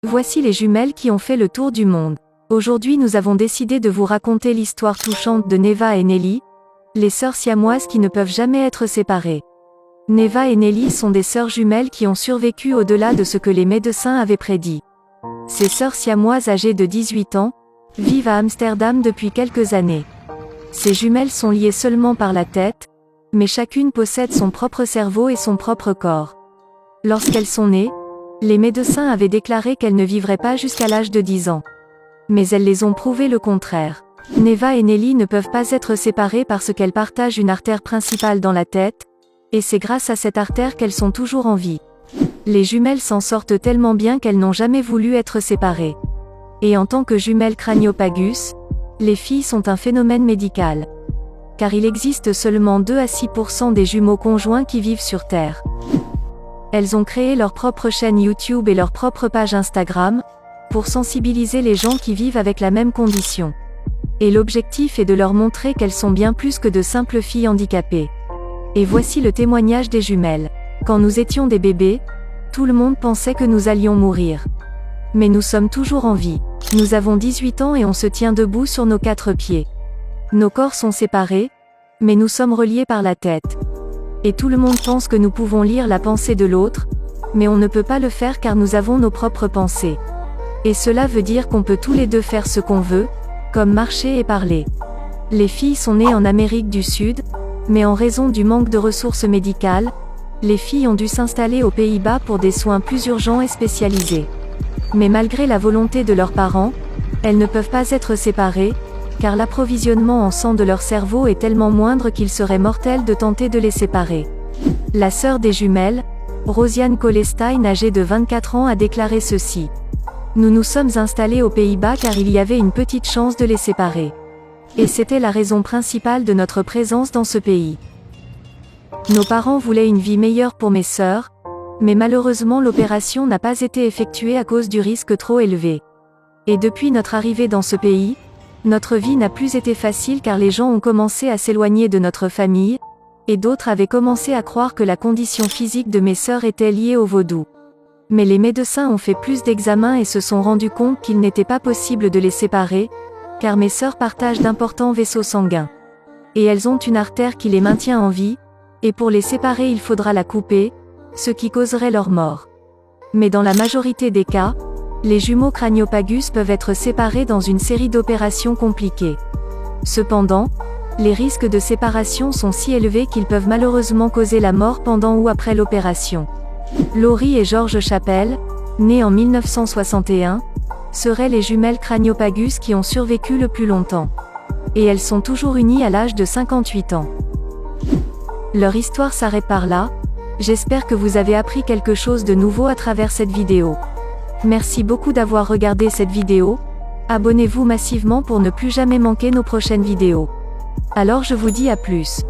Voici les jumelles qui ont fait le tour du monde. Aujourd'hui nous avons décidé de vous raconter l'histoire touchante de Neva et Nelly, les sœurs siamoises qui ne peuvent jamais être séparées. Neva et Nelly sont des sœurs jumelles qui ont survécu au-delà de ce que les médecins avaient prédit. Ces sœurs siamoises âgées de 18 ans, vivent à Amsterdam depuis quelques années. Ces jumelles sont liées seulement par la tête, mais chacune possède son propre cerveau et son propre corps. Lorsqu'elles sont nées, les médecins avaient déclaré qu'elles ne vivraient pas jusqu'à l'âge de 10 ans. Mais elles les ont prouvé le contraire. Neva et Nelly ne peuvent pas être séparées parce qu'elles partagent une artère principale dans la tête, et c'est grâce à cette artère qu'elles sont toujours en vie. Les jumelles s'en sortent tellement bien qu'elles n'ont jamais voulu être séparées. Et en tant que jumelles Craniopagus, les filles sont un phénomène médical. Car il existe seulement 2 à 6% des jumeaux conjoints qui vivent sur Terre. Elles ont créé leur propre chaîne YouTube et leur propre page Instagram, pour sensibiliser les gens qui vivent avec la même condition. Et l'objectif est de leur montrer qu'elles sont bien plus que de simples filles handicapées. Et voici le témoignage des jumelles. Quand nous étions des bébés, tout le monde pensait que nous allions mourir. Mais nous sommes toujours en vie. Nous avons 18 ans et on se tient debout sur nos 4 pieds. Nos corps sont séparés, mais nous sommes reliés par la tête. Et tout le monde pense que nous pouvons lire la pensée de l'autre, mais on ne peut pas le faire car nous avons nos propres pensées. Et cela veut dire qu'on peut tous les deux faire ce qu'on veut, comme marcher et parler. Les filles sont nées en Amérique du Sud, mais en raison du manque de ressources médicales, les filles ont dû s'installer aux Pays-Bas pour des soins plus urgents et spécialisés. Mais malgré la volonté de leurs parents, elles ne peuvent pas être séparées, car l'approvisionnement en sang de leur cerveau est tellement moindre qu'il serait mortel de tenter de les séparer. La sœur des jumelles, Rosiane Kolestein, âgée de 24 ans, a déclaré ceci. Nous nous sommes installés aux Pays-Bas car il y avait une petite chance de les séparer. Et c'était la raison principale de notre présence dans ce pays. Nos parents voulaient une vie meilleure pour mes sœurs, mais malheureusement l'opération n'a pas été effectuée à cause du risque trop élevé. Et depuis notre arrivée dans ce pays, notre vie n'a plus été facile car les gens ont commencé à s'éloigner de notre famille, et d'autres avaient commencé à croire que la condition physique de mes sœurs était liée au vaudou. Mais les médecins ont fait plus d'examens et se sont rendus compte qu'il n'était pas possible de les séparer, car mes sœurs partagent d'importants vaisseaux sanguins. Et elles ont une artère qui les maintient en vie, et pour les séparer il faudra la couper, ce qui causerait leur mort. Mais dans la majorité des cas, les jumeaux Craniopagus peuvent être séparés dans une série d'opérations compliquées. Cependant, les risques de séparation sont si élevés qu'ils peuvent malheureusement causer la mort pendant ou après l'opération. Laurie et George Chappell, nés en 1961, seraient les jumelles Craniopagus qui ont survécu le plus longtemps. Et elles sont toujours unies à l'âge de 58 ans. Leur histoire s'arrête par là. J'espère que vous avez appris quelque chose de nouveau à travers cette vidéo. Merci beaucoup d'avoir regardé cette vidéo. Abonnez-vous massivement pour ne plus jamais manquer nos prochaines vidéos. Alors je vous dis à plus.